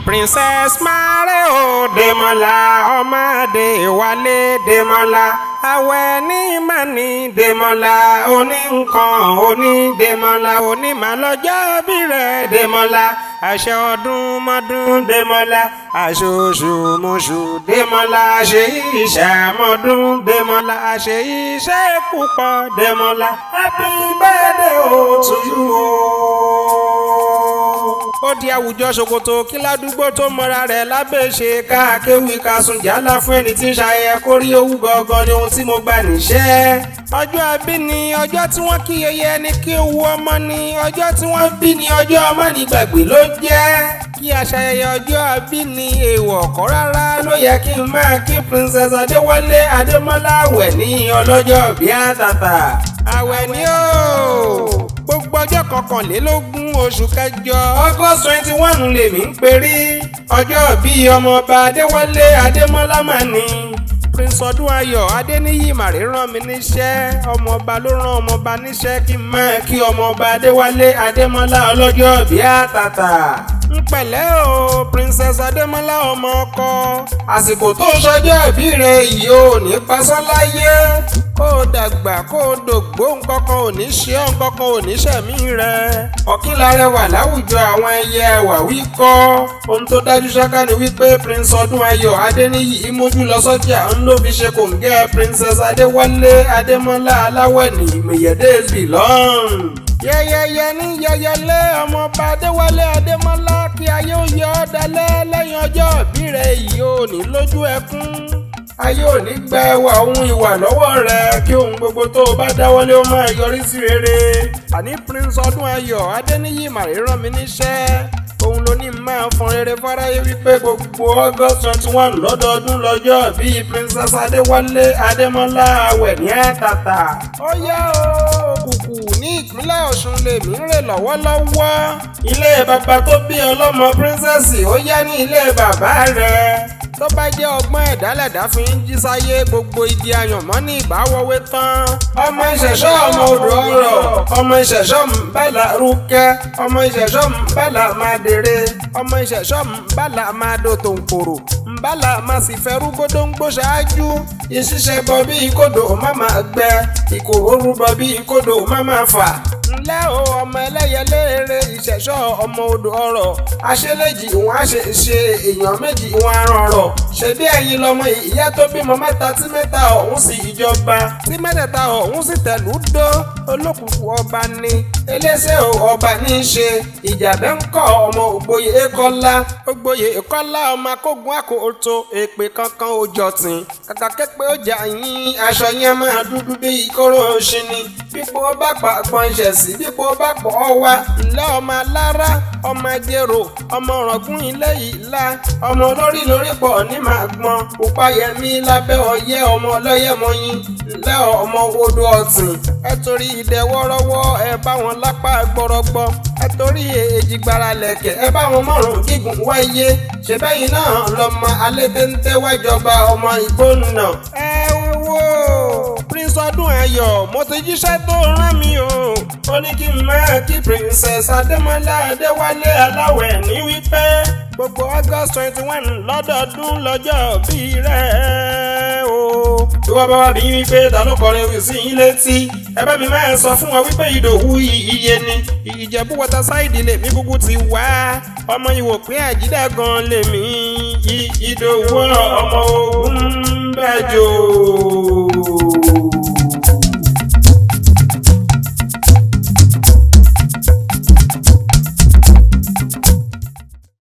Princess Mario Demola ọmọ Adewale Demola àwẹ̀ ní mani Demola oní nǹkan oní Demola onímọ̀lọ́jọ́ bí rẹ̀ Demola àṣẹ ọdún mọ́dún Demola àṣẹ oṣù mọ́ṣù Demola àṣẹ iṣẹ́ mọ́dún Demola àṣẹ iṣẹ́ púpọ̀ Demola happy birthday to you. Ó di àwùjọ ṣòkòtò kí ládùúgbò tó mọ́ra rẹ̀ lábẹ́ ṣe káàkéwì kásùn jálá fún ẹni tí ń ṣayẹyẹ kórí owó gangan ni ohun tí mo gbà níṣẹ́. Ọjọ́ àbí ni ọjọ́ tí wọ́n kí yẹyẹ ni kí owó ọmọ ni ọjọ́ tí wọ́n bí ni ọjọ́ ọmọ ní gbàgbé ló jẹ́. Kí aṣayẹyẹ ọjọ́ àbí ni èèwọ̀ kọ́ rárá ló yẹ kí n máa kí Princess Adewale Ademola àwẹ̀ ní ọlọ́jọ́ bí àtàtà. Àwẹ̀ ni ó gbogbo ọjọ́ kọkànlélógún oṣù kẹjọ August 21 lèmi ń perí ọjọ́ bí ọmọọba Adewale Ademola mà ní. Prince Ọdúnayọ̀ Adéníyì màrí rán mi níṣẹ́ ọmọọba ló rán ọmọọba níṣẹ́ kí n máa kí ọmọọba Adewale Ademola ọlọ́jọ́ bí àtàtà. ń pẹ̀lẹ́ o Princess Ademola ọmọ ọkọ àsìkò tó ṣọjọ́ ìbí rẹ̀ yìí ò ní pasán láyé kó o dàgbà kó o dògbó nǹkankan ò ní ṣe ọ́ nǹkankan ò ní ṣẹ̀mí rẹ̀. ọ̀kín larẹwà láwùjọ àwọn ẹyẹ ẹwà wí kọ́ ohun tó dájú ṣáká ni wípé Prince Ọdúnayọ̀ Adéníyì mójú lọ sọ́jà ń ló fi ṣe kòǹgẹ́ Princess Adewale Ademola aláwẹ̀ ní mèyẹ̀dẹ́ bìlọ́n. yẹyẹyẹ ní yẹyẹlé ọmọọba Adewale Ademola kí ayé ó yọ ọ́ dalẹ̀ lẹ́yìn ọjọ́ ìbí rẹ̀ yìí ò ní lójú ẹkún. ayé ò ní gba ẹwà ohun ìwà lọ́wọ́ rẹ̀ kí ohun gbogbo tó o bá dáwọ́lé ó máa yọrí sí rere. àní Prince Ọdúnayọ̀ Adéníyì màrí rán mi níṣẹ́ òun ló ní máa fọn rere fáráyé wípé gbogbo August 21 lọ́dọọdún lọ́jọ́ bíi Princess Adewale Ademola àwẹ̀ ní àtàtà. ó yá o Okuku ní ìpínlẹ̀ Ọ̀ṣun lèmi ń rè lọ́wọ́lọ́wọ́. ilé bàbá tó bí ọlọ́mọ princess ó yá ní ilé bàbá rẹ̀. tó bá jẹ́ ọgbọ́n ẹ̀dálẹ̀dá fi ń jí sáyé gbogbo igi àyànmọ́ ní ìbáwọ̀wé tán. ọmọ ìṣẹ̀ṣọ́ ọmọ odò ọ̀rọ̀ ọmọ ìṣẹ̀ṣọ́ mbàlà rúkẹ́ ọmọ ìṣẹ̀ṣọ́ mbàlà máa dèrè ọmọ ìṣẹ̀ṣọ́ mbàlà máa dò tó ń kòrò mbàlà máa sì fẹ́ rúgbódó ń gbó ṣáájú. ìṣiṣẹ́ bọ bí kódò má máa gbẹ ìkòrò bọ bí kódò má máa fà. ńlẹ́ o ọmọ ẹlẹ́yẹlé eré ìṣẹ̀ṣọ́ ọmọ odò ọ̀rọ̀ aṣẹ́lẹ̀jì wọn á ṣe èèyàn méjì wọn á rán ọ̀rọ̀ ṣebí ẹ̀yin lọmọ ìyá tó bímọ mẹ́ta tí mẹ́ta ọ̀hún sì ìjọba tí mẹ́tẹ̀ẹ̀ta ọ̀hún sì tẹ̀lú dó olókùnkùn ọba ni eléṣẹ́ ọba ní í ṣe ìjàbẹ́ ń kọ́ ọmọ ògbóyè èkọ́lá ọmọ akógun àkóso èpè kankan òjọ̀tìn kàkà képe ó jà yín aṣọ yẹn máa dúdú bí ìkóró ṣini bípo bá pa àpọn ìṣẹ̀sí bípo bá pọ̀ ọ́ wá ńlẹ́ ọmọ alára ọmọ ẹjẹrò ọmọ ọ̀rọ̀gún ilé ìlà ọmọ olórí lórí pọ̀ ní màá gbọ́n pupa yẹmí lábẹ́ ọyẹ́ ọmọ ọlọ́yẹ̀mọyìn ńlẹ́ ọmọ odò ọ̀tìn ẹ torí ìdẹ wọ́rọ́wọ́ ẹ bá wọn lápá gbọ́rọ́gbọ́ ẹ torí èjìgbára lẹ̀kẹ̀ ẹ bá wọn mọ̀rùn gígùn wáyé ṣèbẹ́yìn náà lọ́mọ alẹ́ téńté wájọba ọmọ ìgbónà. ẹ wo Prince Ọdúnayọ̀ mo ti jíṣẹ́ tó rán mi o ó ní kí n máa kí Princess Ademola Adewale aláwẹ̀ ní wípé gbogbo August 21 lọ́dọọdún lọ́jọ́ bí rẹ̀ o. tí wọ́n bá wá bí wípé ta ló kọrin wí sí yín létí ẹ bá mi máa sọ fún wọn wípé Ìdòwú iye ni Ìjẹ̀bú Waterside lèmi kúkú ti wá ọmọ Ìwòpín Àjídà gan lèmi Ìdòwú ọmọ Ògún bẹ́jọ́.